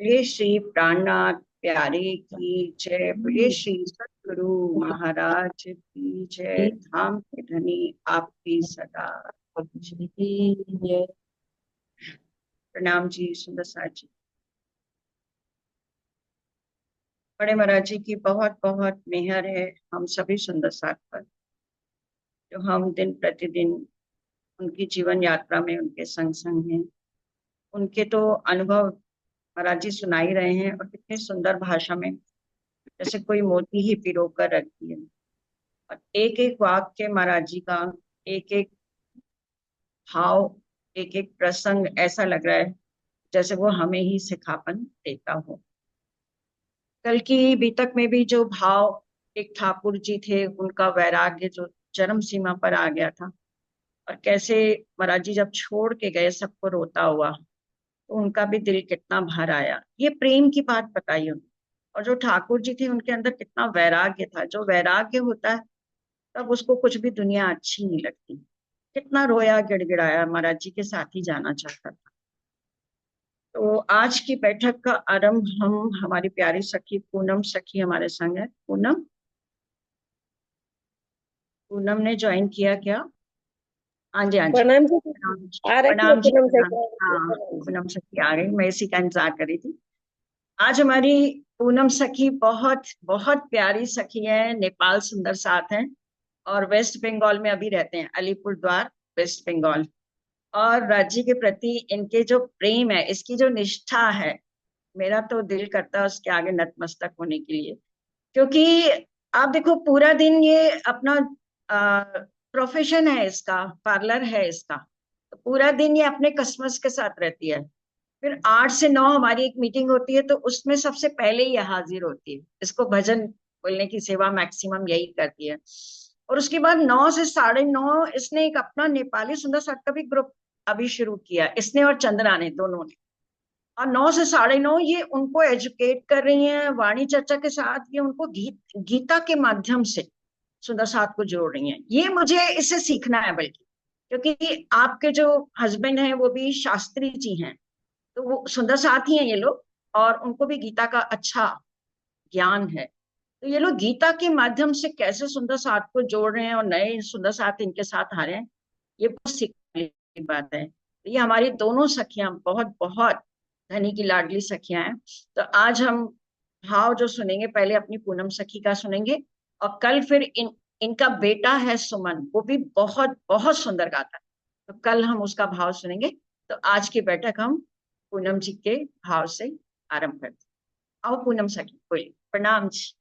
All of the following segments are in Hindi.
बोलिए श्री प्राणनाथ प्यारे की जय। बोलिए श्री सद्गुरु महाराज की जय। धाम के धनी आपकी सदा। प्रणाम जी सुंदर साथ जी। बड़े महाराज जी की बहुत बहुत मेहर है हम सभी सुंदर साथ पर, जो हम दिन प्रतिदिन उनकी जीवन यात्रा में उनके संग संग हैं। उनके तो अनुभव महाराज जी सुना ही रहे हैं, और कितने सुंदर भाषा में, जैसे कोई मोती ही पिरो कर रख दिए। और एक एक वाक्य महाराज जी का, एक एक भाव, एक एक प्रसंग ऐसा लग रहा है जैसे वो हमें ही सिखापन देता हो। कल की बीतक में भी जो भाव, एक ठाकुर जी थे, उनका वैराग्य जो चरम सीमा पर आ गया था, और कैसे महाराज जी जब छोड़ के गए सबको रोता हुआ, तो उनका भी दिल कितना भर आया। ये प्रेम की बात बताई उन्होंने। और जो ठाकुर जी थे उनके अंदर कितना वैराग्य था। जो वैराग्य होता है तब उसको कुछ भी दुनिया अच्छी नहीं लगती। कितना रोया गिड़गिड़ाया, महाराज जी के साथ ही जाना चाहता था। तो आज की बैठक का आरंभ हम, हमारी प्यारी सखी पूनम सखी हमारे संग है। पूनम, पूनम ने ज्वाइन किया क्या? हाँ जी हाँ जी। प्रणाम जी। प्रणाम आ रही है प्रणाम जी पूनम से प्रणाम। हाँ, प्रणाम जी। पूनम सखी आ गई, मैं इसी का इंतजार कर रही थी। आज हमारी पूनम सखी बहुत बहुत प्यारी सखी है, नेपाल सुंदर साथ है, और वेस्ट बंगाल में अभी रहते हैं, अलीपुर द्वार, वेस्ट बंगाल। और राज्य के प्रति इनके जो प्रेम है, इसकी जो निष्ठा है, मेरा तो दिल करता है उसके आगे नतमस्तक होने के लिए। क्योंकि आप देखो, पूरा दिन ये अपना प्रोफेशन है इसका, पार्लर है इसका, तो पूरा दिन ये अपने कस्टमर्स के साथ रहती है। फिर 8 से 9 हमारी एक मीटिंग होती है, तो उसमें सबसे पहले ये हाजिर होती है। इसको भजन बोलने की सेवा मैक्सिमम यही करती है। और उसके बाद 9 से 9:30 इसने एक अपना नेपाली सुंदर साथ का भी ग्रुप अभी शुरू किया, इसने और चंद्रा ने, दोनों ने। और 9 से 9:30 ये उनको एजुकेट कर रही हैं वाणी चर्चा के साथ। ये उनको गीता के माध्यम से सुंदर साथ को जोड़ रही हैं। ये मुझे इससे सीखना है, बल्कि क्योंकि आपके जो हस्बैंड हैं वो भी शास्त्री जी हैं, तो वो सुंदर साथ ही हैं ये लोग, और उनको भी गीता का अच्छा ज्ञान है। तो ये लोग गीता के माध्यम से कैसे सुंदर साथ को जोड़ रहे हैं, और नए सुंदर साथ इनके साथ आ रहे हैं, ये बहुत सीखने की बात है। तो ये हमारी दोनों सखियां बहुत बहुत धनी की लाडली सखियां हैं। तो आज हम भाव जो सुनेंगे, पहले अपनी पूनम सखी का सुनेंगे, और कल फिर इनका बेटा है सुमन, वो भी बहुत बहुत सुंदर गाता है, तो कल हम उसका भाव सुनेंगे। तो आज की बैठक हम पूनम जी के भाव से आरंभ करते हैं। आओ पूनम सखी बोलिए। प्रणाम जी।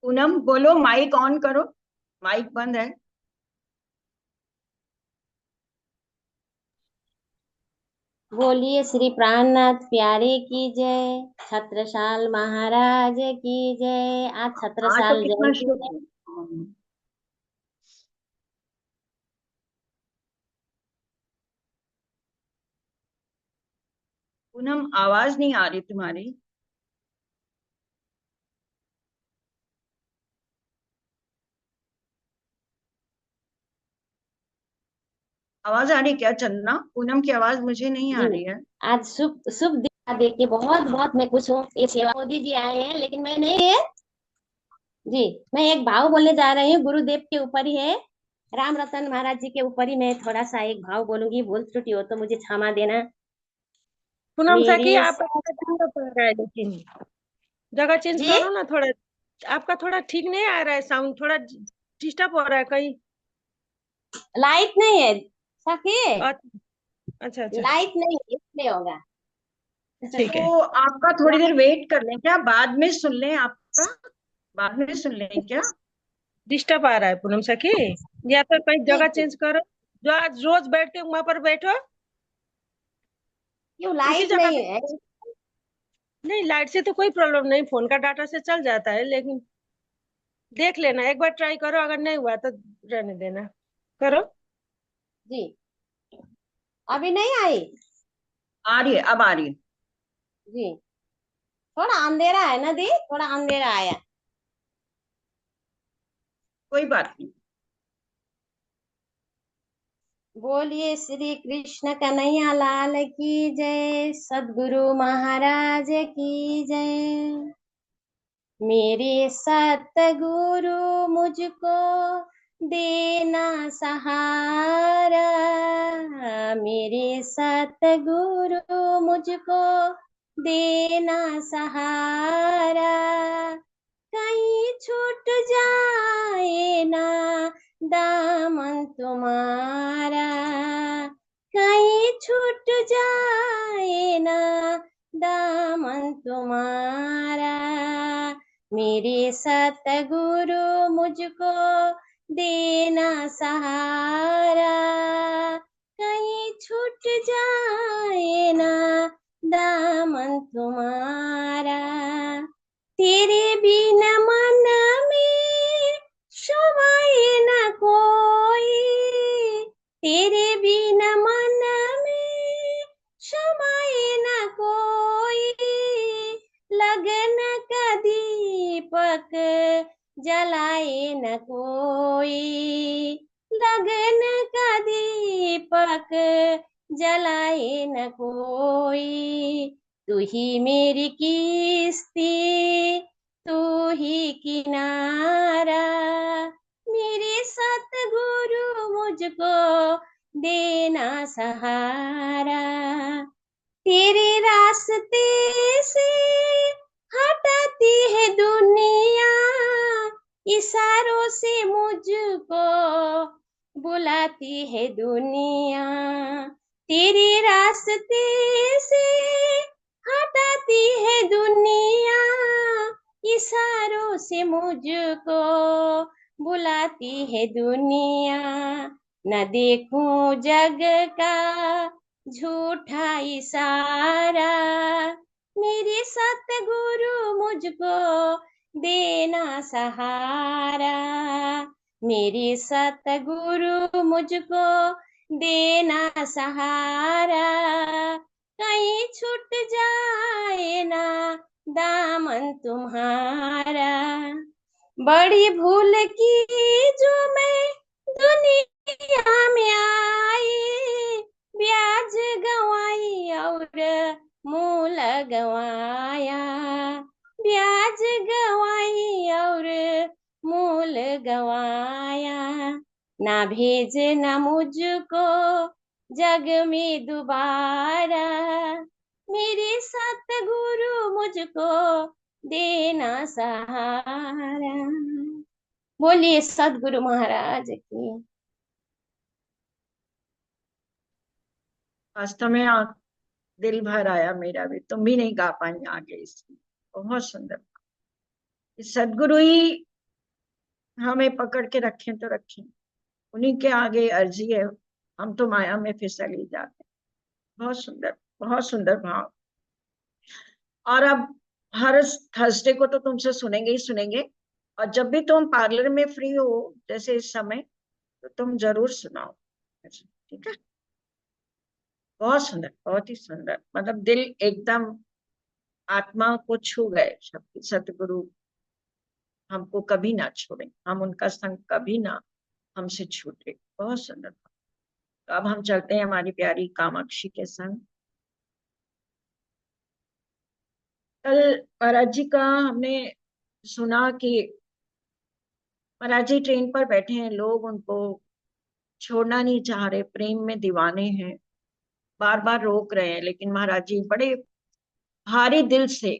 पूनम बोलो, माइक ऑन करो, माइक बंद है। बोलिए श्री प्राणनाथ प्यारे की जय। छत्रसाल महाराज की जय। आज हाँ तो छत्रसाल कितना जयंती शुभ है। है। पूनम आवाज नहीं आ रही तुम्हारी। आवाज आ रही क्या चंदना? पूनम की आवाज मुझे नहीं आ जी। रही है। आज शुभ शुभ दिन देख के बहुत बहुत मैं खुश हूँ। ये सेवा मोदी जी आए हैं लेकिन मैं नहीं है। जी। मैं एक भाव बोलने जा रही हूँ, गुरुदेव के ऊपर ही है। राम रतन महाराज जी के ऊपर ही मैं थोड़ा सा एक भाव बोलूंगी। भूल त्रुटि हो तो मुझे क्षमा देना। पूनम मेरी सखी, आपका जगह चेंज हो रहा है, लेकिन जगह चेंज जी। करो ना थोड़ा। आपका थोड़ा ठीक नहीं आ रहा है, साउंड थोड़ा डिस्टर्ब हो रहा है कहीं। लाइट नहीं है सखी। अच्छा अच्छा अच्छा। लाइट नहीं है, इसलिए होगा। ठीक है। तो आपका थोड़ी देर वेट कर लें क्या, बाद में सुन लें आपका, बाद में सुन लें क्या? डिस्टर्ब आ रहा है पूनम सखी, या तो कहीं जी जगह जी। चेंज करो। जो आज रोज बैठते हो वहां पर बैठो। क्यों उसी लाइट जगह नहीं पे। है? नहीं, लाइट से तो कोई प्रॉब्लम नहीं, फोन का डाटा से चल जाता है, लेकिन देख लेना, एक बार ट्राई करो, अगर नहीं हुआ तो रहने देना। करो। जी। अभी नहीं आई। आ रही है, अब आ रही है। जी। थोड़ा अंधेरा है ना दी, थोड़ा अंधेरा आया। कोई बात नहीं। बोलिए श्री कृष्ण कन्हैया लाल की जय, सद्गुरु महाराज की जय। मेरे सतगुरु मुझको देना सहारा, मेरे सतगुरु मुझको देना सहारा। कहीं छूट जाए ना दामन तुम्हारा, कहीं छूट जाए ना दामन तुम्हारा। मेरे सतगुरु मुझको देना सहारा, कहीं छूट जाए ना दामन तुम्हारा। तेरे बिना मन में समाए न कोई, तेरे बिना मन में समाए न कोई। लगन का दीपक जलाए न कोई, लगन का दीपक जलाए न कोई। तू ही मेरी किस्ती, तू ही किनारा। मेरे सतगुरु मुझको देना सहारा। तेरे रास्ते से हटाती है दुनिया, इशारों से मुझको बुलाती है दुनिया। तेरे रास्ते से हटाती है दुनिया, इशारों से मुझको बुलाती है दुनिया। न देखूं जग का झूठा इशारा, मेरे सतगुरु मुझको देना सहारा। मेरे सतगुरु मुझको देना सहारा, कहीं छूट जाए ना दामन तुम्हारा। बड़ी भूल की जो मैं दुनिया में आई, ब्याज गंवाई और मूल गंवाया, ब्याज गंवाई और मूल गंवाया। ना भेजना मुझको जग में दोबारा, मेरे सतगुरु मुझको देना सहारा। बोलिए सतगुरु महाराज की। वास्तव में दिल भर आया मेरा भी, तुम भी नहीं गा पाई आगे इसकी। बहुत सुंदर। इस सदगुरु ही हमें पकड़ के रखें तो रखें, उन्हीं के आगे अर्जी है। हम तो माया में फिसल ही जाते हैं। बहुत सुंदर, बहुत सुंदर भाव। और अब हर थर्सडे को तो तुमसे सुनेंगे ही सुनेंगे, और जब भी तुम पार्लर में फ्री हो जैसे इस समय, तो तुम जरूर सुनाओ। अच्छा, ठीक है। बहुत सुंदर, बहुत ही सुंदर, मतलब दिल एकदम आत्मा को छू गए शब्द। सतगुरु हमको कभी ना छोड़े, हम उनका संग कभी ना हमसे छूटे। बहुत सुंदर। तो अब हम चलते हैं हमारी प्यारी कामाक्षी के संग। कल महाराज जी का हमने सुना कि महाराज जी ट्रेन पर बैठे हैं, लोग उनको छोड़ना नहीं चाह रहे, प्रेम में दीवाने हैं, बार बार रोक रहे हैं, लेकिन महाराज जी बड़े भारी दिल से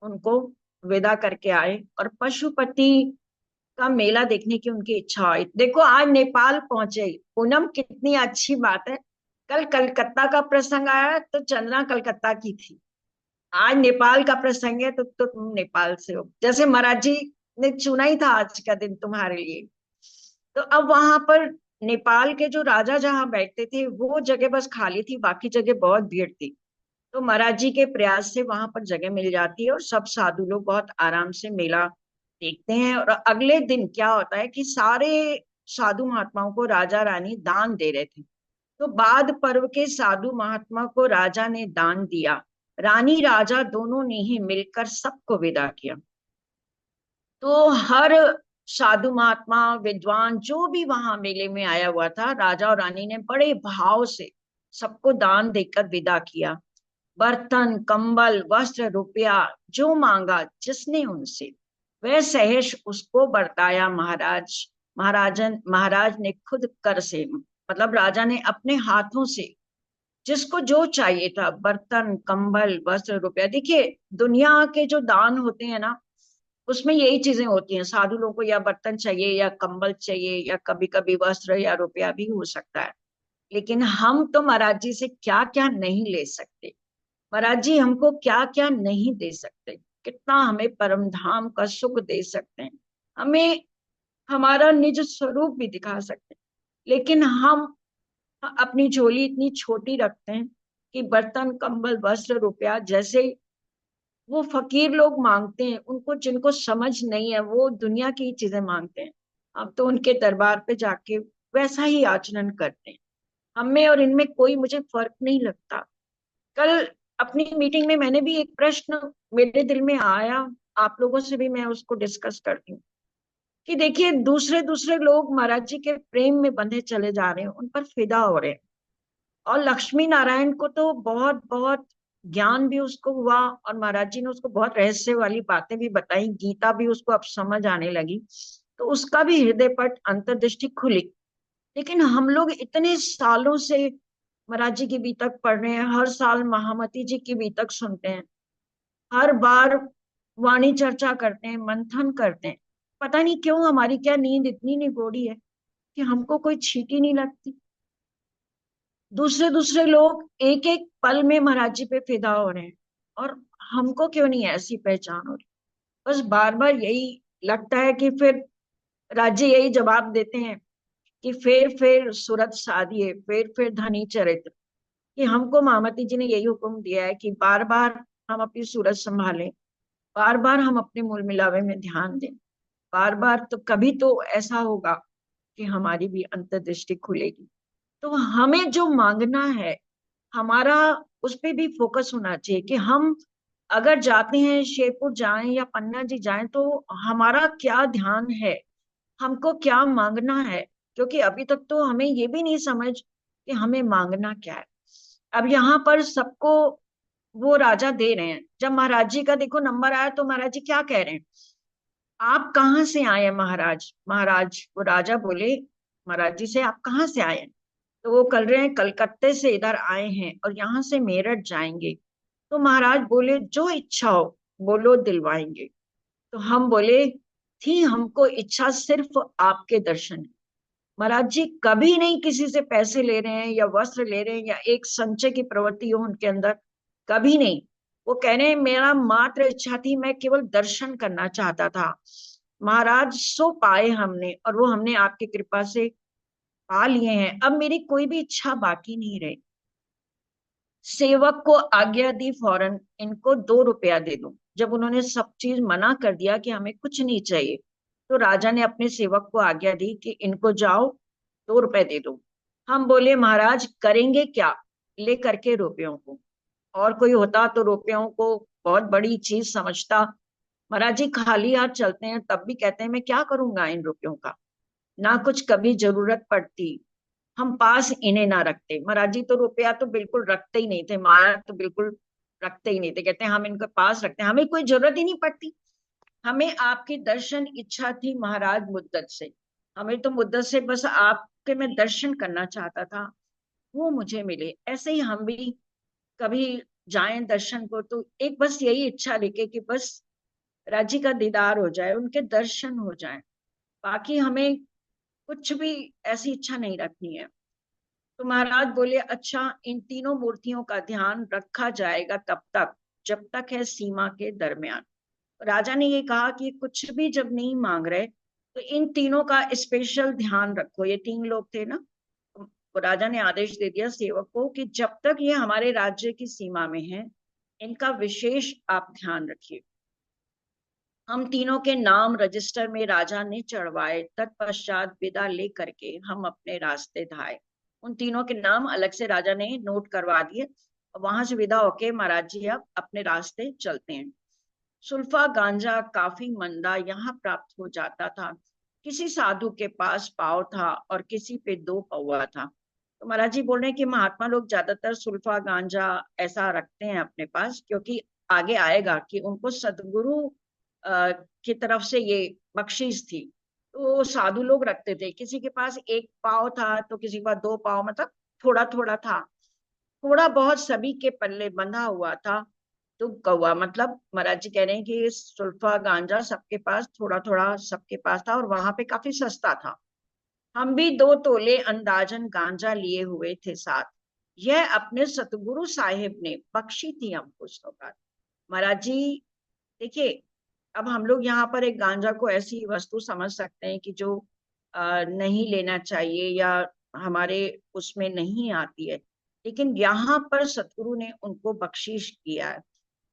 उनको विदा करके आए। और पशुपति का मेला देखने की उनकी इच्छा हुई। देखो आज नेपाल पहुंचे पूनम, कितनी अच्छी बात है। कल कलकत्ता का प्रसंग आया तो चंद्रा कलकत्ता की थी, आज नेपाल का प्रसंग है तो तुम नेपाल से हो। जैसे महाराज जी ने चुना ही था आज का दिन तुम्हारे लिए। तो अब वहां पर नेपाल के जो राजा जहाँ बैठते थे वो जगह बस खाली थी, बाकी जगह बहुत भीड़ थी। तो महाराज जी के प्रयास से वहां पर जगह मिल जाती है और सब साधु लोग बहुत आराम से मेला देखते हैं। और अगले दिन क्या होता है कि सारे साधु महात्माओं को राजा रानी दान दे रहे थे। तो बाद पर्व के साधु महात्मा को राजा ने दान दिया, रानी राजा दोनों ने ही मिलकर सबको विदा किया। तो हर साधु महात्मा विद्वान जो भी वहां मेले में आया हुआ था, राजा और रानी ने बड़े भाव से सबको दान देकर विदा किया। बर्तन, कंबल, वस्त्र, रुपया जो मांगा जिसने उनसे, वह सहर्ष उसको बरताया। महाराज ने खुद कर से, मतलब राजा ने अपने हाथों से जिसको जो चाहिए था, बर्तन, कंबल, वस्त्र, रुपया। देखिए, दुनिया के जो दान होते हैं ना, उसमें यही चीजें होती हैं। साधु लोगों को या बर्तन चाहिए या कंबल चाहिए या कभी कभी वस्त्र या रुपया भी हो सकता है। लेकिन हम तो महाराज जी से क्या क्या नहीं ले सकते, महाराज जी हमको क्या क्या नहीं दे सकते, कितना हमें परम धाम का सुख दे सकते हैं, हमें हमारा निज स्वरूप भी दिखा सकते हैं। लेकिन हम अपनी झोली इतनी छोटी रखते हैं कि बर्तन, कंबल, वस्त्र, रुपया जैसे वो फकीर लोग मांगते हैं, उनको जिनको समझ नहीं है वो दुनिया की ही चीजें मांगते हैं। अब तो उनके दरबार पे जाके वैसा ही आचरण करते हैं। हमें और इनमें कोई मुझे फर्क नहीं लगता। कल अपनी मीटिंग में मैंने भी एक प्रश्न मेरे दिल में आया, आप लोगों से भी मैं उसको डिस्कस करती हूँ कि देखिए, दूसरे दूसरे लोग महाराज जी के प्रेम में बंधे चले जा रहे हैं, उन पर फिदा हो रहे हैं। और लक्ष्मी नारायण को तो बहुत बहुत ज्ञान भी उसको हुआ, और महाराज जी ने उसको बहुत रहस्य वाली बातें भी बताई, गीता भी उसको अब समझ आने लगी, तो उसका भी हृदय पट अंतर्दृष्टि खुली। लेकिन हम लोग इतने सालों से महाराज जी की बीतक पढ़ रहे हैं, हर साल महामती जी की बीतक सुनते हैं, हर बार वाणी चर्चा करते हैं, मंथन करते हैं। पता नहीं क्यों हमारी क्या नींद इतनी निगोड़ी है कि हमको कोई छींटी नहीं लगती। दूसरे दूसरे लोग एक एक पल में महाराज जी पे फिदा हो रहे हैं, और हमको क्यों नहीं ऐसी पहचान हो रही। बस बार बार यही लगता है कि फिर राज्य यही जवाब देते हैं कि फिर सूरत साधिए, फिर धनी चरित्र। कि हमको महामती जी ने यही हुक्म दिया है कि बार बार हम अपनी सूरत संभालें, बार बार हम अपने मूल मिलावे में ध्यान दें, बार बार तो कभी तो ऐसा होगा कि हमारी भी अंतर्दृष्टि खुलेगी। तो हमें जो मांगना है, हमारा उस पे भी फोकस होना चाहिए कि हम अगर जाते हैं, शेरपुर जाएं या पन्ना जी जाएं, तो हमारा क्या ध्यान है, हमको क्या मांगना है। क्योंकि अभी तक तो हमें ये भी नहीं समझ कि हमें मांगना क्या है। अब यहाँ पर सबको वो राजा दे रहे हैं। जब महाराज जी का देखो नंबर आया तो महाराज जी क्या कह रहे हैं, आप कहाँ से आए हैं महाराज। महाराज, वो राजा बोले महाराज जी से, आप कहाँ से आए हैं। तो वो कल रहे हैं कलकत्ते से इधर आए हैं और यहाँ से मेरठ जाएंगे। तो महाराज बोले जो इच्छा हो बोलो, दिलवाएंगे। तो हम बोले, थी हमको इच्छा सिर्फ आपके दर्शन की। महाराज जी कभी नहीं किसी से पैसे ले रहे हैं या वस्त्र ले रहे हैं या एक संचय की प्रवृत्ति हो उनके अंदर, कभी नहीं। वो कह रहे हैं मेरा मात्र इच्छा थी, मैं केवल दर्शन करना चाहता था। महाराज सो पाए हमने, और वो हमने आपकी कृपा से पा लिए हैं। अब मेरी कोई भी इच्छा बाकी नहीं रही। सेवक को आज्ञा दी, फौरन इनको 2 रुपया दे दो। जब उन्होंने सब चीज मना कर दिया कि हमें कुछ नहीं चाहिए, तो राजा ने अपने सेवक को आज्ञा दी कि इनको जाओ 2 रुपए दे दो। हम बोले महाराज करेंगे क्या ले करके रुपयों को, और कोई होता तो रुपयों को बहुत बड़ी चीज समझता। महाराज जी खाली हाथ चलते हैं तब भी कहते हैं मैं क्या करूंगा इन रुपयों का, ना कुछ कभी जरूरत पड़ती हम पास इन्हें ना रखते। महाराज जी तो रुपया तो बिल्कुल रखते ही नहीं थे, माया तो बिल्कुल रखते ही नहीं थे। कहते हैं हम इनके पास रखते हैं, हमें कोई जरूरत ही नहीं पड़ती। हमें आपकी दर्शन इच्छा थी महाराज मुद्दत से, हमें तो मुद्दत से बस आपके मैं दर्शन करना चाहता था, वो मुझे मिले। ऐसे ही हम भी कभी जाएं दर्शन को तो एक बस यही इच्छा लेके कि बस राजी का दीदार हो जाए, उनके दर्शन हो जाए। बाकी हमें कुछ भी ऐसी इच्छा नहीं रखनी है। तो महाराज बोले अच्छा, इन तीनों मूर्तियों का ध्यान रखा जाएगा तब तक जब तक है सीमा के दरमियान। राजा ने ये कहा कि कुछ भी जब नहीं मांग रहे तो इन तीनों का स्पेशल ध्यान रखो। ये 3 लोग थे ना, तो राजा ने आदेश दे दिया सेवक को कि जब तक ये हमारे राज्य की सीमा में है, इनका विशेष आप ध्यान रखिए। हम तीनों के नाम रजिस्टर में राजा ने चढ़वाए, तत्पश्चात विदा ले करके हम अपने रास्ते धाए। उन तीनों के नाम अलग से राजा ने नोट करवा दिए, वहां से विदा होके महाराज जी अब अपने रास्ते चलते हैं। सुल्फा गांजा काफी मंदा यहाँ प्राप्त हो जाता था। किसी साधु के पास पाव था और किसी पे 2 पौवा था। तो महाराज जी बोल रहे हैं कि महात्मा लोग ज्यादातर सुल्फा गांजा ऐसा रखते हैं अपने पास, क्योंकि आगे आएगा कि उनको सदगुरु की तरफ से ये बख्शीश थी। तो साधु लोग रखते थे, किसी के पास 1 पाव था तो किसी के पास 2 पाव, मतलब थोड़ा थोड़ा था। थोड़ा बहुत सभी के पल्ले बंधा हुआ था। तो कौवा, मतलब महाराज जी कह रहे हैं कि सुल्फा गांजा सबके पास थोड़ा थोड़ा सबके पास था और वहां पे काफी सस्ता था। हम भी 2 तोले अंदाजन गांजा लिए हुए थे साथ। यह अपने सतगुरु साहिब ने बख्शी थी हमको सौगात। महाराज जी देखिए, अब हम लोग यहाँ पर एक गांजा को ऐसी वस्तु समझ सकते हैं कि जो नहीं लेना चाहिए या हमारे उसमें नहीं आती है, लेकिन यहाँ पर सतगुरु ने उनको बख्शीश किया है।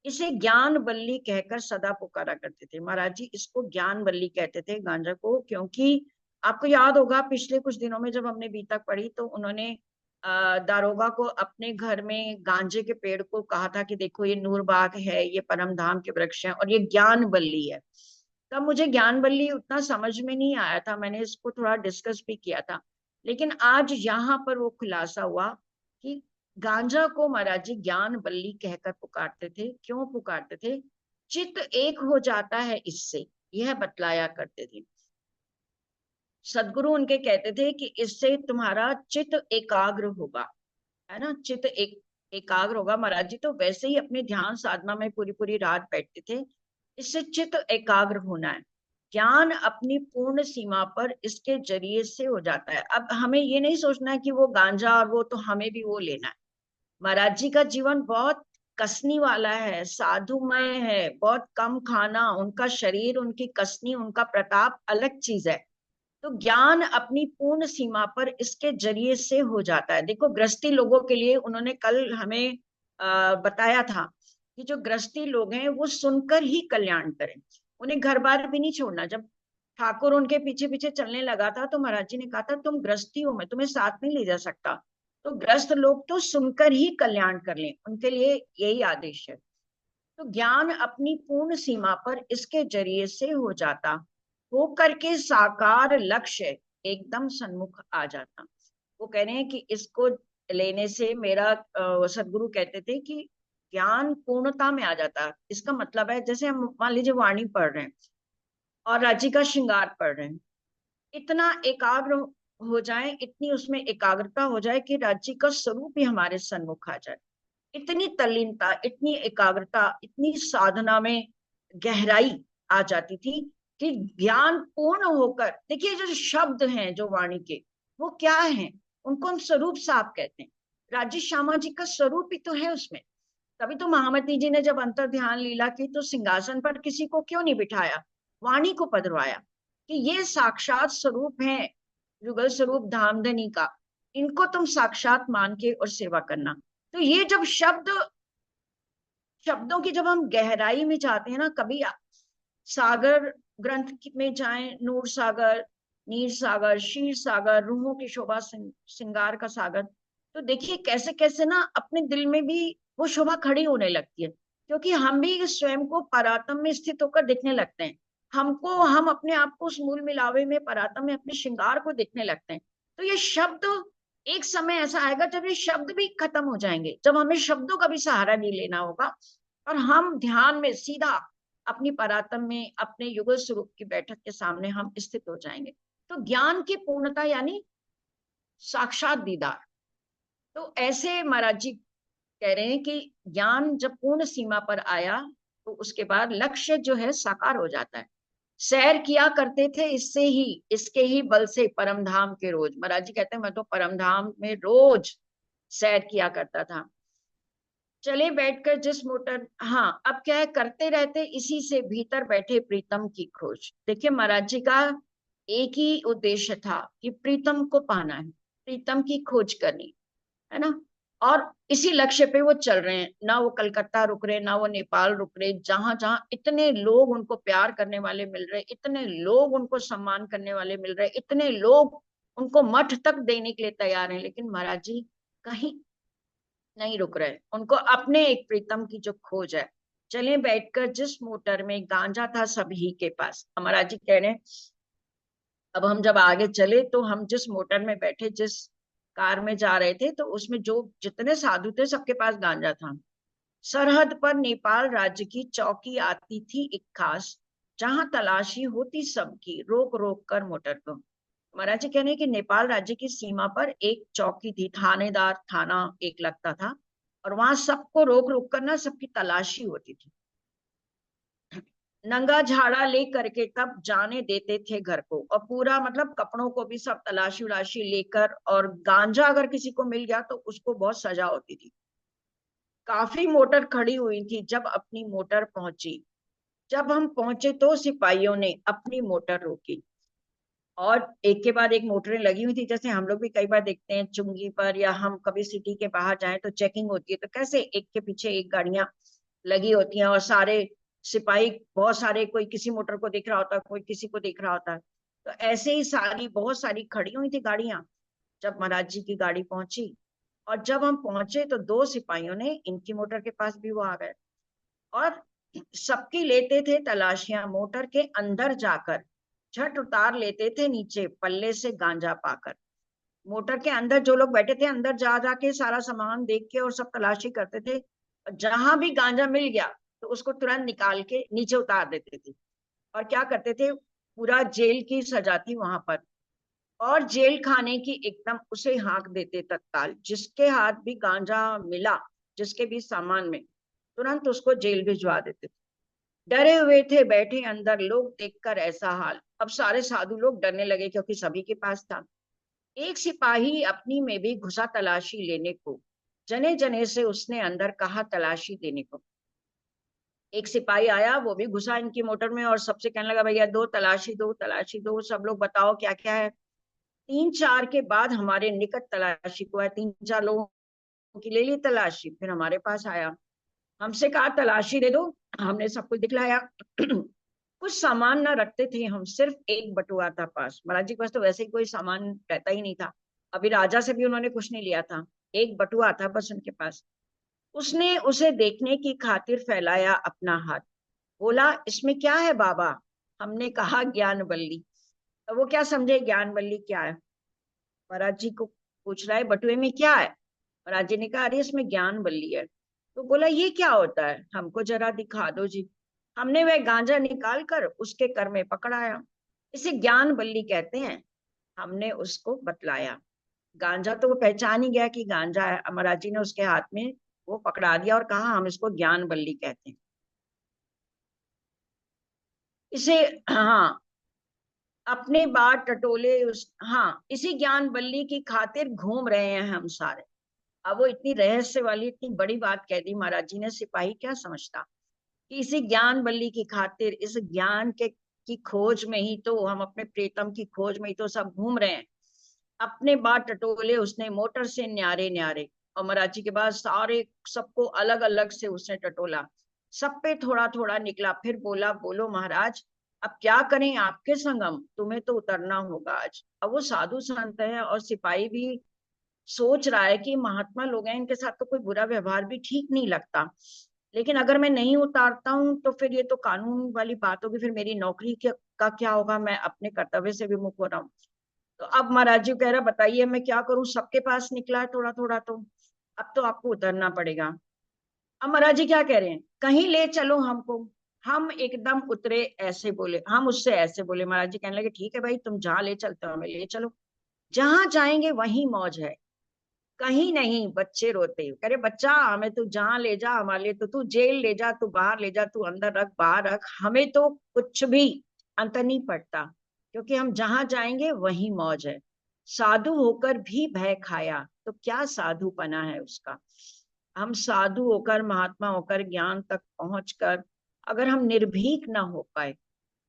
इसे ज्ञान बल्ली कहकर सदा पुकारा करते थे महाराज जी। इसको ज्ञान बल्ली कहते थे गांजा को, क्योंकि आपको याद होगा पिछले कुछ दिनों में जब हमने बीतक पढ़ी तो उन्होंने दारोगा को अपने घर में गांजे के पेड़ को कहा था कि देखो ये नूरबाग है, ये परम धाम के वृक्ष हैं और ये ज्ञान बल्ली है। तब मुझे ज्ञान बल्ली उतना समझ में नहीं आया था, मैंने इसको थोड़ा डिस्कस भी किया था। लेकिन आज यहाँ पर वो खुलासा हुआ कि गांजा को महाराज जी ज्ञान बल्ली कहकर पुकारते थे। क्यों पुकारते थे? चित्त एक हो जाता है इससे, यह बतलाया करते थे। सदगुरु उनके कहते थे कि इससे तुम्हारा चित्त एकाग्र होगा, है ना, चित्त एकाग्र होगा। महाराज जी तो वैसे ही अपने ध्यान साधना में पूरी पूरी रात बैठते थे। इससे चित्त एकाग्र होना है। ज्ञान अपनी पूर्ण सीमा पर इसके जरिए से हो जाता है। अब हमें ये नहीं सोचना है कि वो गांजा और वो तो हमें भी वो लेना है। महाराज जी का जीवन बहुत कसनी वाला है, साधुमय है, बहुत कम खाना, उनका शरीर, उनकी कसनी, उनका प्रताप अलग चीज है। तो ज्ञान अपनी पूर्ण सीमा पर इसके जरिए से हो जाता है। देखो गृहस्थी लोगों के लिए उन्होंने कल हमें बताया था कि जो गृहस्थी लोग हैं वो सुनकर ही कल्याण करें, उन्हें घर बार भी नहीं छोड़ना। जब ठाकुर उनके पीछे पीछे चलने लगा था तो महाराज जी ने कहा था तुम गृहस्थी हो, मैं तुम्हें साथ नहीं ले जा सकता। तो गृहस्थ लोग तो सुनकर ही कल्याण कर लें, उनके लिए यही आदेश है। तो ज्ञान अपनी पूर्ण सीमा पर इसके जरिए से हो जाता, हो करके साकार लक्ष्य एकदम सन्मुख आ जाता। वो कह रहे हैं कि इसको लेने से मेरा सदगुरु कहते थे कि ज्ञान पूर्णता में आ जाता। इसका मतलब है जैसे हम मान लीजिए वाणी पढ़ रहे हैं और राज्य का श्रृंगार पढ़ रहे हैं, इतना एकाग्र हो जाए, इतनी उसमें एकाग्रता हो जाए कि राज्य का स्वरूप ही हमारे सन्मुख आ जाए। इतनी तल्लीनता, इतनी एकाग्रता, इतनी साधना में गहराई आ जाती थी कि ज्ञान पूर्ण होकर, देखिए जो शब्द हैं जो वाणी के वो क्या हैं, उनको हम स्वरूप साफ कहते हैं। राजेश श्यामा जी का स्वरूप ही तो है उसमें। तभी तो महामती जी ने जब अंतर ध्यान लीला की तो सिंहासन पर किसी को क्यों नहीं बिठाया, वाणी को पधरवाया कि ये साक्षात स्वरूप है, युगल स्वरूप धामधनी का, इनको तुम साक्षात मान के और सेवा करना। तो ये जब शब्दों की जब हम गहराई में जाते हैं ना, कभी सागर ग्रंथ में जाएं, नूर सागर, नीर सागर, शीर सागर, रूहों की शोभा श्रृंगार का सागर, तो देखिए कैसे कैसे ना अपने दिल में भी वो शोभा खड़ी होने लगती है, क्योंकि हम भी स्वयं को परातम में स्थित होकर देखने लगते हैं। हम अपने आप को उस मूल मिलावे में परातम में अपने श्रृंगार को देखने लगते हैं। तो ये शब्द, एक समय ऐसा आएगा जब ये शब्द भी खत्म हो जाएंगे, जब हमें शब्दों का भी सहारा नहीं लेना होगा और हम ध्यान में सीधा अपनी परातम में अपने युगल स्वरूप की बैठक के सामने हम स्थित हो जाएंगे। तो ज्ञान की पूर्णता यानी साक्षात दीदार। तो ऐसे महाराज जी कह रहे हैं कि ज्ञान जब पूर्ण सीमा पर आया तो उसके बाद लक्ष्य जो है साकार हो जाता है। सैर किया करते थे इससे ही, इसके ही बल से परम धाम के रोज। महाराज जी कहते हैं मैं तो परम धाम में रोज सैर किया करता था। चले बैठकर जिस मोटर, हाँ अब क्या है, करते रहते इसी से भीतर बैठे प्रीतम की खोज। देखिए महाराज जी का एक ही उद्देश्य था कि प्रीतम को पाना है, प्रीतम की खोज करनी है ना। और इसी लक्ष्य पे वो चल रहे हैं, ना वो कलकत्ता रुक रहे, ना वो नेपाल रुक रहे। जहां जहां इतने लोग उनको प्यार करने वाले मिल रहे, इतने लोग उनको सम्मान करने वाले मिल रहे, इतने लोग उनको मठ तक देने के लिए तैयार हैं, लेकिन महाराज जी कहीं नहीं रुक रहे, उनको अपने एक प्रीतम की जो खोज है। चले बैठकर जिस मोटर में गांजा था सभी के पास। हमारा जी कह रहे हैं, अब हम जब आगे चले तो हम जिस मोटर में बैठे, जिस कार में जा रहे थे, तो उसमें जो जितने साधु थे सबके पास गांजा था। सरहद पर नेपाल राज्य की चौकी आती थी एक खास, जहां तलाशी होती सबकी रोक रोक कर मोटर को। महाराज जी कह रहे हैं कि नेपाल राज्य की सीमा पर एक चौकी थी, थानेदार थाना एक लगता था, और वहां सबको रोक रोक कर ना सबकी तलाशी होती थी। नंगा झाड़ा ले करके तब जाने देते थे घर को, और पूरा मतलब कपड़ों को भी सब तलाशी उलाशी लेकर, और गांजा अगर किसी को मिल गया तो उसको बहुत सजा होती थी। काफी मोटर खड़ी हुई थी जब अपनी मोटर पहुंची। जब हम पहुंचे तो सिपाहियों ने अपनी मोटर रोकी, और एक के बाद एक मोटरें लगी हुई थी, जैसे हम लोग भी कई बार देखते हैं चुंगी पर, या हम कभी सिटी के बाहर जाएं तो चेकिंग होती है, तो कैसे एक के पीछे एक गाड़ियां लगी होती हैं, और सारे सिपाही बहुत सारे, कोई किसी मोटर को देख रहा होता है, कोई किसी को देख रहा होता है। तो ऐसे ही सारी बहुत सारी खड़ी हुई थी गाड़ियां। जब महाराज जी की गाड़ी पहुंची, और जब हम पहुंचे तो दो सिपाहियों ने इनकी मोटर के पास भी वो आ गए, और सबकी लेते थे तलाशियां। मोटर के अंदर जाकर झट उतार लेते थे नीचे पल्ले से गांजा पाकर। मोटर के अंदर जो लोग बैठे थे, अंदर जा जाके सारा सामान देख के और सब तलाशी करते थे। जहां भी गांजा मिल गया तो उसको तुरंत निकाल के नीचे उतार देते थे। और क्या करते थे, पूरा जेल की सजा थी वहां पर, और जेल खाने की एकदम उसे हाँक देते तत्काल। जिसके हाथ भी गांजा मिला, जिसके भी सामान में, तुरंत उसको जेल भिजवा देते थे। डरे हुए थे बैठे अंदर लोग देखकर ऐसा हाल। अब सारे साधु लोग डरने लगे क्योंकि सभी के पास था। एक सिपाही अपनी में भी घुसा तलाशी लेने को। जने जने से उसने अंदर कहा तलाशी देने को। एक सिपाही आया, वो भी घुसा इनकी मोटर में, और सबसे कहने लगा भैया दो तलाशी दो, तलाशी दो, सब लोग बताओ क्या क्या है। तीन चार के बाद हमारे निकट तलाशी को है, तीन चार लोगों की ले ली तलाशी, फिर हमारे पास आया, हमसे कहा तलाशी दे दो। हमने सब कुछ दिखलाया। कुछ सामान ना रखते थे हम, सिर्फ एक बटुआ था पास। महाराज जी के पास तो वैसे ही कोई सामान रहता ही नहीं था, अभी राजा से भी उन्होंने कुछ नहीं लिया था। एक बटुआ था बस उनके पास। उसने उसे देखने की खातिर फैलाया अपना हाथ, बोला इसमें क्या है बाबा। हमने कहा ज्ञान बल्ली। तो वो क्या समझे ज्ञान बल्ली क्या है, महाराज जी को पूछ रहा है बटुए में क्या है। महाराज जी ने कहा अरे इसमें ज्ञान बल्ली है। तो बोला ये क्या होता है, हमको जरा दिखा दो जी। हमने वह गांजा निकाल कर उसके कर में पकड़ाया, इसे ज्ञान बल्ली कहते हैं। हमने उसको बतलाया। गांजा तो वो पहचान ही गया कि गांजा है। महाराज जी ने उसके हाथ में वो पकड़ा दिया और कहा हम इसको ज्ञान बल्ली कहते हैं। इसे, हाँ, अपने बात टटोले उस, हाँ, इसी ज्ञान बल्ली की खातिर घूम रहे हैं हम सारे। अब वो इतनी रहस्य वाली इतनी बड़ी बात कह दी महाराज जी ने, सिपाही क्या समझता कि इसी ज्ञान बल्ली की खातिर, इस ज्ञान के की खोज में ही तो हम, अपने प्रीतम की खोज में ही तो सब घूम रहे हैं। अपने बात टटोले उसने मोटर से न्यारे न्यारे, और महाराज जी के बाद सारे सबको अलग अलग से उसने टटोला। सब पे थोड़ा थोड़ा निकला, फिर बोला बोलो महाराज अब क्या करें आपके संगम, तुम्हें तो उतरना होगा आज। अब वो साधु संत है और सिपाही भी सोच रहा है कि महात्मा लोग हैं, इनके साथ तो कोई बुरा व्यवहार भी ठीक नहीं लगता, लेकिन अगर मैं नहीं उतारता हूँ तो फिर ये तो कानून वाली बात होगी, फिर मेरी नौकरी का क्या होगा, मैं अपने कर्तव्य से विमुख हो रहा हूँ। तो अब महाराज जी कह रहा बताइए मैं क्या करूं, सबके पास निकला है थोड़ा थोड़ा, तो अब तो आपको उतरना पड़ेगा। अब महाराज जी क्या कह रहे हैं, कहीं ले चलो हमको। हम एकदम उतरे, ऐसे बोले, हम उससे ऐसे बोले। महाराज जी कहने लगे ठीक है भाई, तुम जहां ले चलते हो हमें ले चलो, जहां जाएंगे वहीं मौज है। कहीं नहीं, बच्चे रोते, करे बच्चा हमें तू जहां ले जा, हमारे लिए तो तू जेल ले जा, तू बाहर ले जा, तू अंदर रख बाहर रख, हमें तो कुछ भी अंतर नहीं पड़ता, क्योंकि हम जहां जाएंगे वहीं मौज है। साधु होकर भी भय खाया तो क्या साधुपना है उसका। हम साधु होकर, महात्मा होकर, ज्ञान तक पहुंचकर अगर हम निर्भीक ना हो पाए,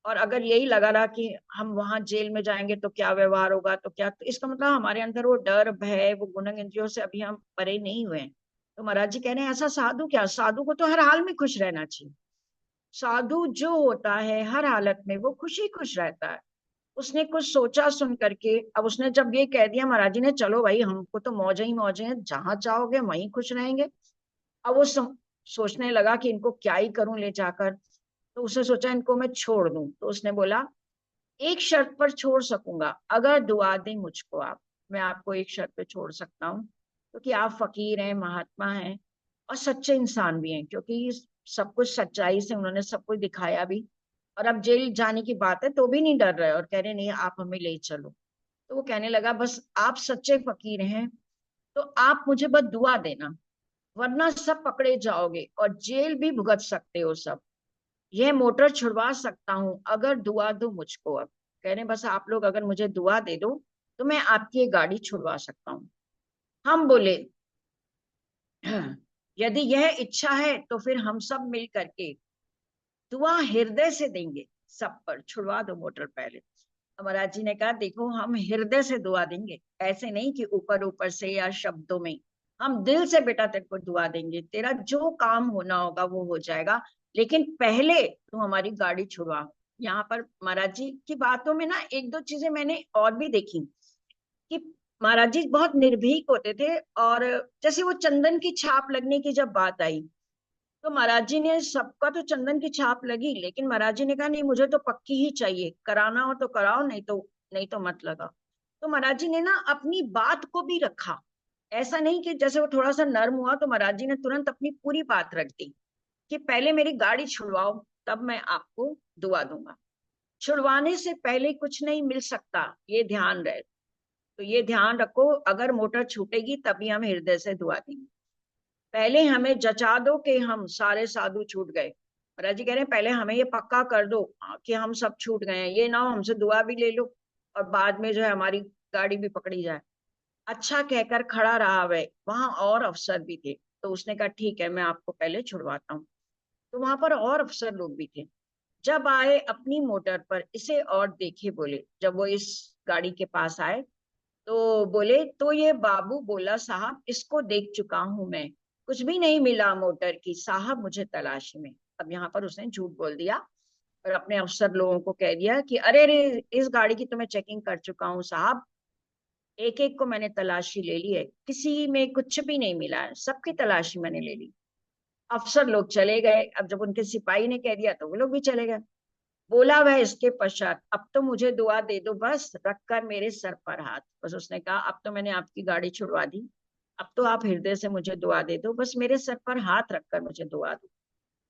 और अगर यही लगा रहा कि हम वहां जेल में जाएंगे तो क्या व्यवहार होगा, तो क्या, तो इसका मतलब हमारे अंदर वो डर भय, वो गुण इंद्रियों से अभी हम परे नहीं हुए हैं। तो महाराज जी कह रहे हैं ऐसा साधु क्या, साधु को तो हर हाल में खुश रहना चाहिए। साधु जो होता है हर हालत में वो खुशी खुश रहता है। उसने कुछ सोचा सुन करके, अब उसने जब ये कह दिया महाराज जी ने, चलो भाई हमको तो मौजे ही मौजे हैं, जहां चाहोगे वहीं खुश रहेंगे। अब वो सोचने लगा कि इनको क्या ही करूं ले जाकर। तो उसने सोचा इनको मैं छोड़ दूं। तो उसने बोला एक शर्त पर छोड़ सकूंगा, अगर दुआ दें मुझको आप। मैं आपको एक शर्त पे छोड़ सकता हूँ, क्योंकि आप फकीर हैं, महात्मा हैं और सच्चे इंसान भी हैं, क्योंकि सब कुछ सच्चाई से उन्होंने सब कुछ दिखाया भी। और अब जेल जाने की बात है तो भी नहीं डर रहे और कह रहे नहीं आप हमें ले चलो। तो वो कहने लगा बस आप सच्चे फकीर हैं तो आप मुझे बस दुआ देना, वरना सब पकड़े जाओगे और जेल भी भुगत सकते हो सब। यह मोटर छुड़वा सकता हूँ अगर दुआ दो मुझको। अब कह रहे हैं, बस आप लोग अगर मुझे दुआ दे दो तो मैं आपकी ये गाड़ी छुड़वा सकता हूँ। हम बोले यदि यह इच्छा है तो फिर हम सब मिल करके दुआ हृदय से देंगे, सब पर छुड़वा दो मोटर पहले। महाराज जी ने कहा देखो हम हृदय से दुआ देंगे, ऐसे नहीं कि ऊपर ऊपर से या शब्दों में। हम दिल से बेटा तेरे को दुआ देंगे, तेरा जो काम होना होगा वो हो जाएगा, लेकिन पहले तू हमारी गाड़ी छुड़वा। यहाँ पर महाराज जी की बातों में ना एक दो चीजें मैंने और भी देखी कि महाराज जी बहुत निर्भीक होते थे। और जैसे वो चंदन की छाप लगने की जब बात आई, तो महाराज जी ने सबका तो चंदन की छाप लगी, लेकिन महाराज जी ने कहा नहीं मुझे तो पक्की ही चाहिए, कराना हो तो कराओ, नहीं तो मत लगा। तो महाराज जी ने ना अपनी बात को भी रखा। ऐसा नहीं कि जैसे वो थोड़ा सा नर्म हुआ तो महाराज जी ने तुरंत अपनी पूरी बात रख दी कि पहले मेरी गाड़ी छुड़वाओ तब मैं आपको दुआ दूंगा। छुड़वाने से पहले कुछ नहीं मिल सकता, ये ध्यान रहे। तो ये ध्यान रखो, अगर मोटर छूटेगी तभी हम हृदय से दुआ देंगे। पहले हमें जचा दो कि हम सारे साधु छूट गए। महाराज जी कह रहे हैं पहले हमें ये पक्का कर दो कि हम सब छूट गए हैं, ये ना हो हमसे दुआ भी ले लो और बाद में जो है हमारी गाड़ी भी पकड़ी जाए। अच्छा कहकर खड़ा रहा वह, वहां और अफसर भी थे। तो उसने कहा ठीक है मैं आपको पहले छुड़वाता हूँ। तो वहां पर और अफसर लोग भी थे। जब आए अपनी मोटर पर इसे और देखे, बोले जब वो इस गाड़ी के पास आए तो बोले तो ये बाबू बोला साहब इसको देख चुका हूं मैं, कुछ भी नहीं मिला मोटर की साहब मुझे तलाशी में। अब यहाँ पर उसने झूठ बोल दिया और अपने अफसर लोगों को कह दिया कि अरे अरे इस गाड़ी की तो मैं चेकिंग कर चुका हूँ साहब, एक एक को मैंने तलाशी ले ली है, किसी में कुछ भी नहीं मिला है, सबकी तलाशी मैंने ले ली। अफसर लोग चले गए। अब जब उनके सिपाही ने कह दिया तो वो लोग भी चले गए। बोला वह इसके पश्चात अब तो मुझे दुआ दे दो बस, रखकर मेरे सर पर हाथ। बस उसने कहा अब तो मैंने आपकी गाड़ी छुड़वा दी, अब तो आप हृदय से मुझे दुआ दे दो, बस मेरे सर पर हाथ रखकर मुझे दुआ दो।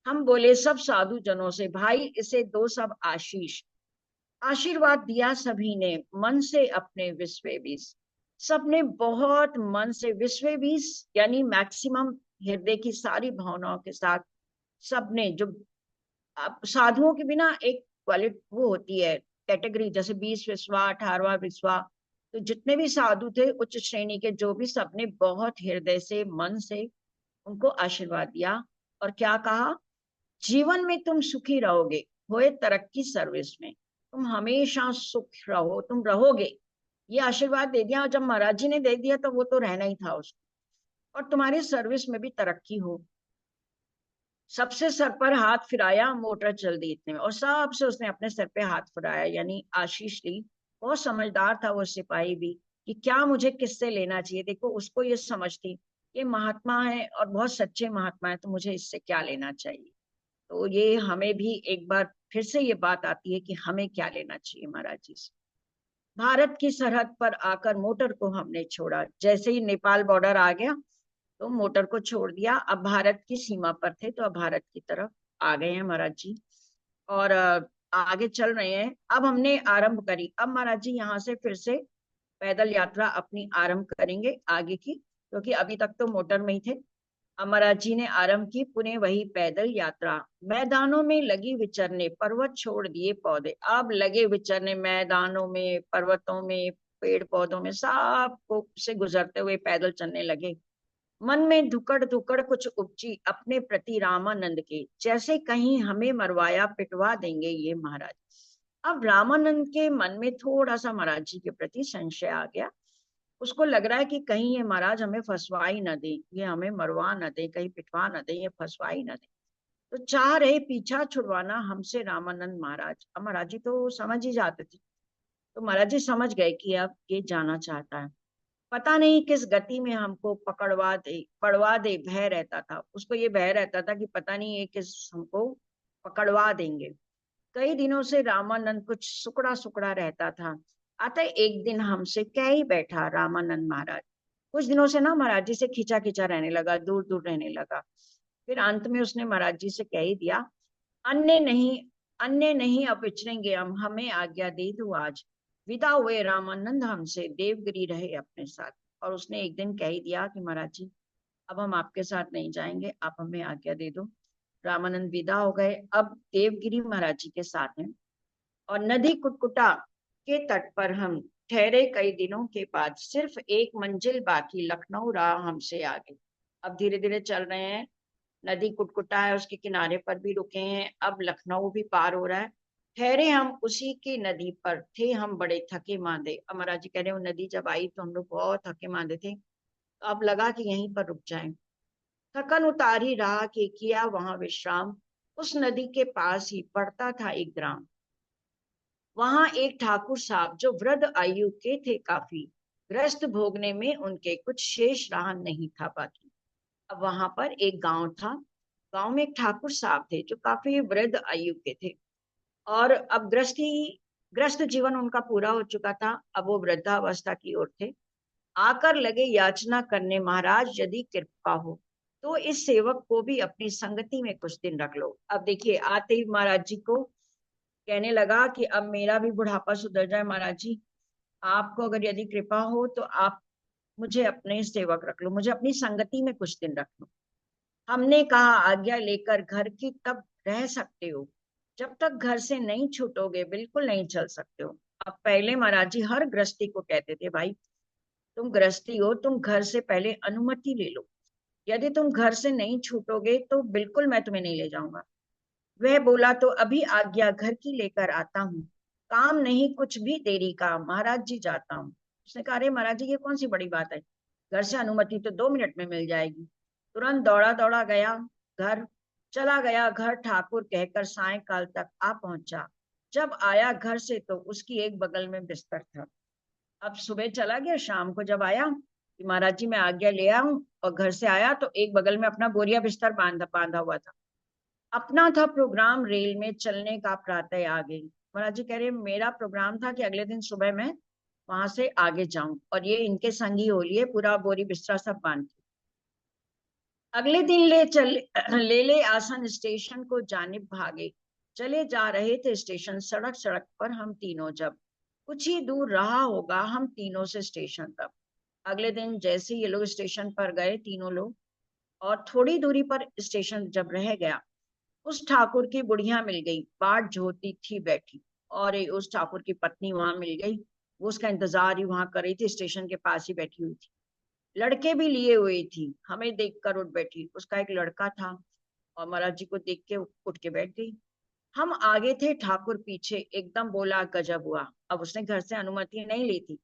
हम बोले सब साधु जनों से भाई इसे दो सब आशीष। आशीर्वाद दिया सभी ने मन से अपने विश्व बीस। सबने बहुत मन से विश्व बीस यानी मैक्सिमम हृदय की सारी भावनाओं के साथ सबने जो अब साधुओं के बिना एक क्वालिटी वो होती है कैटेगरी, जैसे 20 विश्वा 18वां विश्वा। तो जितने भी साधु थे उच्च श्रेणी के जो भी, सबने बहुत हृदय से मन से उनको आशीर्वाद दिया। और क्या कहा, जीवन में तुम सुखी रहोगे, होए तरक्की सर्विस में, तुम हमेशा सुख रहो, तुम रहोगे। ये आशीर्वाद दे दिया और जब महाराज जी ने दे दिया तो वो तो रहना ही था उसको। और तुम्हारी सर्विस में भी तरक्की हो। सबसे सर पर हाथ फिराया, मोटर चल दी इतने में, और सबसे उसने अपने सर पे हाथ फिराया यानी आशीष ली। बहुत समझदार था वो सिपाही भी कि क्या मुझे किससे लेना चाहिए। देखो उसको ये समझ थी ये महात्मा है और बहुत सच्चे महात्मा है, तो मुझे इससे क्या लेना चाहिए। तो ये हमें भी एक बार फिर से ये बात आती है कि हमें क्या लेना चाहिए महाराज जी से। भारत की सरहद पर आकर मोटर को हमने छोड़ा, जैसे ही नेपाल बॉर्डर आ गया तो मोटर को छोड़ दिया। अब भारत की सीमा पर थे तो अब भारत की तरफ आ गए हैं महाराज जी। और आगे चल रहे हैं। अब हमने आरंभ करी, अब महाराज जी यहाँ से फिर से पैदल यात्रा अपनी आरंभ करेंगे आगे की, क्योंकि अभी तक तो मोटर में ही थे। अब महाराज जी ने आरंभ की पुनः वही पैदल यात्रा। मैदानों में लगी विचरने, पर्वत छोड़ दिए पौधे। अब लगे विचरने मैदानों में, पर्वतों में, पेड़ पौधों में, सब को से गुजरते हुए पैदल चलने लगे। मन में धुकड़ धुकड़ कुछ उपजी अपने प्रति रामानंद के, जैसे कहीं हमें मरवाया पिटवा देंगे ये महाराज। अब रामानंद के मन में थोड़ा सा महाराज जी के प्रति संशय आ गया। उसको लग रहा है कि कहीं ये महाराज हमें फंसवा ही न दे, ये हमें मरवा न दे, कहीं पिटवा न दे, ये फंसवा ही न दे। तो चाह रहे पीछा छुड़वाना हमसे रामानंद महाराज। अब महाराज जी तो समझ ही जाते थे तो महाराज जी समझ गए कि अब ये जाना चाहता है, पता नहीं किस गति में हमको पड़वा दे, भय रहता था उसको, ये भय रहता था कि पता नहीं ये किस हमको पकड़वा देंगे। कई दिनों से रामानंद कुछ सुकड़ा सुकड़ा रहता था। अतः एक दिन हमसे कह ही बैठा रामानंद महाराज, कुछ दिनों से ना महाराज जी से खींचा खींचा रहने लगा, दूर दूर रहने लगा। फिर अंत में उसने महाराज जी से कह ही दिया, अन्य नहीं, अन्य नहीं अब विचरेंगे हम, हमें आज्ञा दे दो आज। विदा हुए रामानंद हमसे, देवगिरी रहे अपने साथ। और उसने एक दिन कह ही दिया कि महाराज जी अब हम आपके साथ नहीं जाएंगे, आप हमें आज्ञा दे दो। रामानंद विदा हो गए, अब देवगिरी महाराज जी के साथ हैं। और नदी कुटकुटा के तट पर हम ठहरे, कई दिनों के बाद सिर्फ एक मंजिल बाकी, लखनऊ रहा हमसे आगे। अब धीरे धीरे चल रहे हैं, नदी कुटकुटा है उसके किनारे पर भी रुके हैं, अब लखनऊ भी पार हो रहा है। ठहरे हम उसी की नदी पर, थे हम बड़े थके मांदे। अमरा जी कह रहे, वो नदी जब आई तो हम लोग बहुत थके मांदे थे, तो अब लगा कि यहीं पर रुक जाएं। थकन उतारी राह के किया वहां विश्राम, उस नदी के पास ही पड़ता था एक ग्राम। वहां एक ठाकुर साहब जो वृद्ध आयु के थे काफी, ग्रस्त भोगने में उनके कुछ शेष रहा नहीं था बाकी। अब वहां पर एक गांव था, गांव में एक ठाकुर साहब थे जो काफी वृद्ध आयु के थे, और अब ग्रस्त जीवन उनका पूरा हो चुका था, अब वो वृद्धावस्था की ओर थे। आकर लगे याचना करने, महाराज यदि कृपा हो तो इस सेवक को भी अपनी संगति में कुछ दिन रख लो। अब देखिए आते ही महाराज जी को कहने लगा कि अब मेरा भी बुढ़ापा सुधर जाए, महाराज जी आपको अगर यदि कृपा हो तो आप मुझे अपने सेवक रख लो, मुझे अपनी संगति में कुछ दिन रख लो। हमने कहा आज्ञा लेकर घर की तब रह सकते हो, जब तक घर से नहीं छूटोगे बिल्कुल नहीं चल सकते हो। अब पहले महाराज जी हर गृहस्थी को कहते थे, भाई तुम गृहस्थी हो, तुम घर से पहले अनुमति ले लो, यदि तुम घर से नहीं छूटोगे तो बिल्कुल मैं तुम्हें नहीं ले जाऊंगा। वह बोला तो अभी आज्ञा घर की लेकर आता हूँ, काम नहीं कुछ भी देरी का, महाराज जी जाता हूँ। उसने कहा, अरे महाराज जी ये कौन सी बड़ी बात है, घर से अनुमति तो 2 मिनट में मिल जाएगी। तुरंत दौड़ा दौड़ा गया घर, चला गया घर ठाकुर कहकर, सायंकाल तक आ पहुंचा। जब आया घर से तो उसकी एक बगल में बिस्तर था। अब सुबह चला गया, शाम को जब आया कि महाराज जी मैं आज्ञा ले आया हूँ, और घर से आया तो एक बगल में अपना बोरिया बिस्तर बांधा बांधा हुआ था। अपना था प्रोग्राम रेल में चलने का, प्रातः आ गई। महाराज जी कह रहे मेरा प्रोग्राम था कि अगले दिन सुबह मैं वहां से आगे जाऊं, और ये इनके संगी हो लिए, पूरा बोरी बिस्तरा सब बांध के। अगले दिन ले आसन स्टेशन को जानिब भागे। चले जा रहे थे स्टेशन, सड़क सड़क पर हम तीनों, जब कुछ ही दूर रहा होगा हम तीनों से स्टेशन तक। अगले दिन जैसे ये लोग स्टेशन पर गए तीनों लोग, और थोड़ी दूरी पर स्टेशन जब रह गया, उस ठाकुर की बुढ़िया मिल गई, बाट जोहती थी बैठी, और उस ठाकुर की पत्नी वहां मिल गई। वो उसका इंतजार ही वहां कर रही थी, स्टेशन के पास ही बैठी हुई थी, लड़के भी लिए हुई थी। हमें देखकर उठ बैठी, उसका एक लड़का था, और महाराज जी को देख के उठ के बैठ गई। हम आगे थे, ठाकुर पीछे, एकदम बोला गजब हुआ। अब उसने घर से अनुमति नहीं ली थी,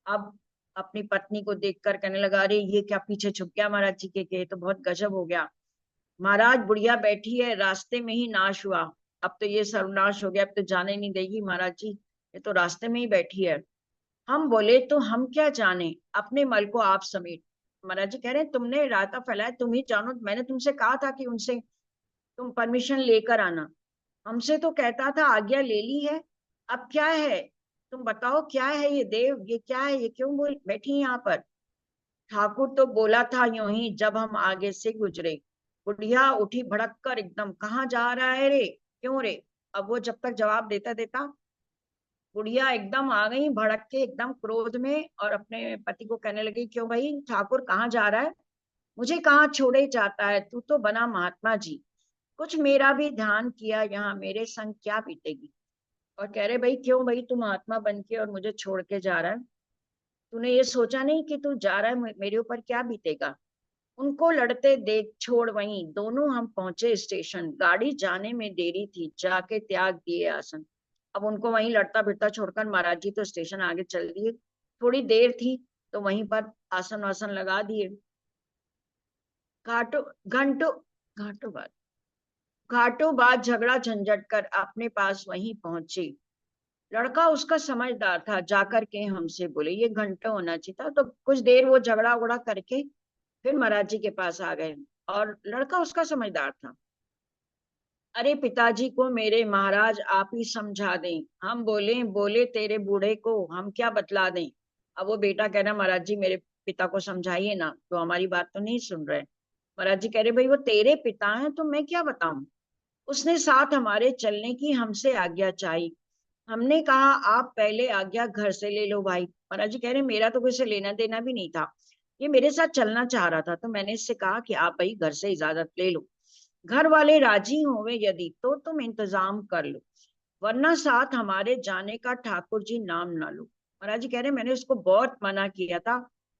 अब अपनी पत्नी को देखकर कहने लगा, अरे ये क्या पीछे छुप गया महाराज जी के, तो बहुत गजब हो गया। महाराज बुढ़िया बैठी है, रास्ते में ही नाश हुआ, अब तो ये सर्वनाश हो गया, अब तो जाने नहीं देगी महाराज जी, ये तो रास्ते में ही बैठी है। हम बोले तो हम क्या जाने, अपने मल को आप समेट। महाराज जी कह रहे हैं तुमने रायता फैलाया, तुम ही जानो, मैंने तुमसे कहा था कि उनसे तुम परमिशन लेकर आना, हमसे तो कहता था आज्ञा ले ली है, अब क्या है, तुम बताओ क्या है ये देव, ये क्या है, ये क्यों बोल बैठी यहाँ पर। ठाकुर तो बोला था यूं ही जब हम आगे से गुजरे। बुढ़िया उठी भड़क कर एकदम, कहाँ जा रहा है रे, क्यों रे। अब वो जब तक जवाब देता देता, बुढ़िया एकदम आ गई भड़क के, एकदम क्रोध में, और अपने पति को कहने लगी, क्यों भाई ठाकुर कहाँ जा रहा है, मुझे कहाँ छोड़े जाता है, तू तो बना महात्मा जी, कुछ मेरा भी ध्यान किया, यहाँ मेरे संग क्या बीतेगी। और कह रहे, भाई क्यों भाई, तू महात्मा बन के और मुझे छोड़ के जा रहा है, तूने ये सोचा नहीं कि तू जा रहा है मेरे ऊपर क्या बीतेगा। उनको लड़ते देख छोड़ वहीं दोनों हम पहुंचे स्टेशन, गाड़ी जाने में देरी थी, जाके त्याग दिए आसन। अब उनको वहीं लड़ता भिड़ता छोड़कर महाराज जी तो स्टेशन आगे चल दिए, थोड़ी देर थी तो वहीं पर आसन वासन लगा दिए। घाटों घंटों घाटों बाद झगड़ा झंझट कर अपने पास वहीं पहुंचे। लड़का उसका समझदार था, जाकर के हमसे बोले, ये घंटे होना चाहिए था। तो कुछ देर वो झगड़ा उगड़ा करके फिर महाराज जी के पास आ गए। और लड़का उसका समझदार था। अरे पिताजी को मेरे महाराज आप ही समझा दें। हम बोले बोले तेरे बूढ़े को हम क्या बतला दें। अब वो बेटा कह रहा, महाराज जी मेरे पिता को समझाइए ना, तो हमारी बात तो नहीं सुन रहे। महाराज जी कह रहे, भाई वो तेरे पिता हैं तो मैं क्या बताऊं। उसने साथ हमारे चलने की हमसे आज्ञा चाही। हमने कहा आप पहले आज्ञा घर से ले लो भाई। महाराज जी कह रहे, मेरा तो किसी से लेना देना भी नहीं था, ये मेरे साथ चलना चाह रहा था, तो मैंने इससे कहा कि आप भाई घर से इजाजत ले लो। घर वाले राजी होवे यदि तो तुम इंतजाम कर लो, वरना साथ हमारे जाने का ठाकुर जी नाम ना लो। महाराज जी कह रहे, मैंने उसको बहुत मना किया था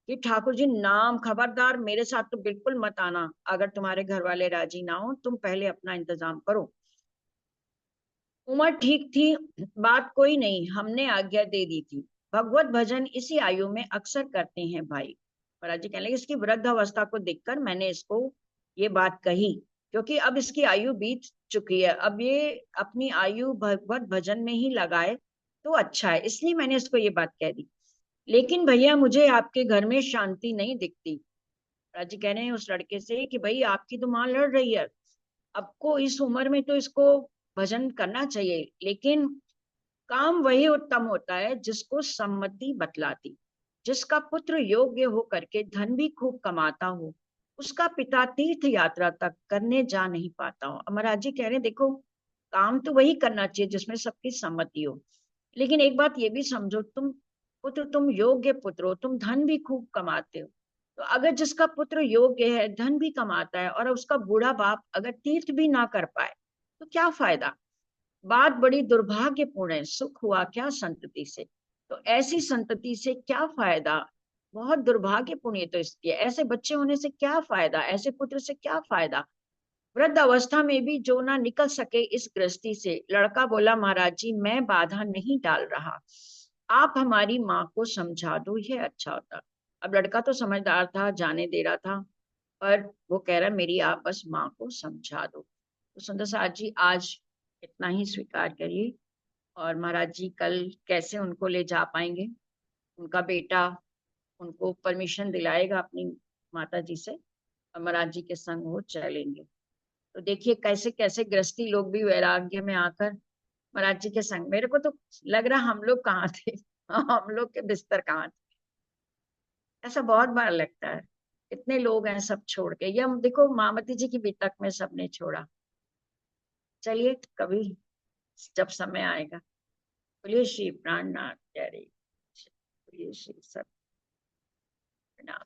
कि ठाकुर जी नाम, खबरदार मेरे साथ तो बिल्कुल मत आना, अगर तुम्हारे घर वाले राजी ना हो तुम पहले अपना इंतजाम करो। उम्र ठीक थी, बात कोई नहीं, हमने आज्ञा दे दी थी। भगवत भजन इसी आयु में अक्सर करते हैं भाई। महाराज जी कहने लगे, इसकी वृद्ध अवस्था को देखकर मैंने इसको ये बात कही, क्योंकि अब इसकी आयु बीत चुकी है, अब ये अपनी आयु भगवत भजन में ही लगाए तो अच्छा है, इसलिए मैंने इसको ये बात कह दी। लेकिन भैया मुझे आपके घर में शांति नहीं दिखती। महाराज जी कह रहे हैं उस लड़के से कि भाई आपकी तो माँ लड़ रही है, आपको इस उम्र में तो इसको भजन करना चाहिए, लेकिन काम वही उत्तम होता है जिसको सम्मति बतलाती। जिसका पुत्र योग्य हो करके धन भी खूब कमाता हो, उसका पिता तीर्थ यात्रा तक करने जा नहीं पाता हो। महाराज जी कह रहे हैं देखो, काम तो वही करना चाहिए जिसमें सबकी सम्मति हो, लेकिन एक बात ये भी समझो, तुम योग्य पुत्र हो, तुम धन भी खूब कमाते हो, तो अगर जिसका पुत्र योग्य है, धन भी कमाता है, और उसका बूढ़ा बाप अगर तीर्थ भी ना कर पाए तो क्या फायदा। बात बड़ी दुर्भाग्यपूर्ण है, सुख हुआ क्या संतति से, तो ऐसी संतति से क्या फायदा। बहुत दुर्भाग्यपूर्ण है, तो इसलिए ऐसे बच्चे होने से क्या फायदा, ऐसे पुत्र से क्या फायदा। वृद्ध अवस्था में भी जो ना निकल सके इस गृहस्थी से। लड़का बोला, महाराज जी मैं बाधा नहीं डाल रहा, आप हमारी माँ को समझा दो, ये अच्छा होता। अब लड़का तो समझदार था, जाने दे रहा था, पर वो कह रहा मेरी आप बस माँ को समझा दो। तो सुंदर साथ जी आज इतना ही स्वीकार करिए, और महाराज जी कल कैसे उनको ले जा पाएंगे, उनका बेटा उनको परमिशन दिलाएगा अपनी माता जी से, और महाराज जी के संग वो चलेंगे। तो देखिए कैसे कैसे गृहस्थी लोग भी वैराग्य में आकर महाराज जी के संग, मेरे को तो लग रहा हम लोग कहाँ थे, हम लोग के बिस्तर कहाँ थे, ऐसा बहुत बार लगता है। इतने लोग हैं सब छोड़ के, ये हम देखो मामती जी की भी तक में सबने छोड़ा। चलिए कभी जब समय आएगा। बोलिए श्री प्राणनाथ प्यारे, बोलिए श्री सत्य।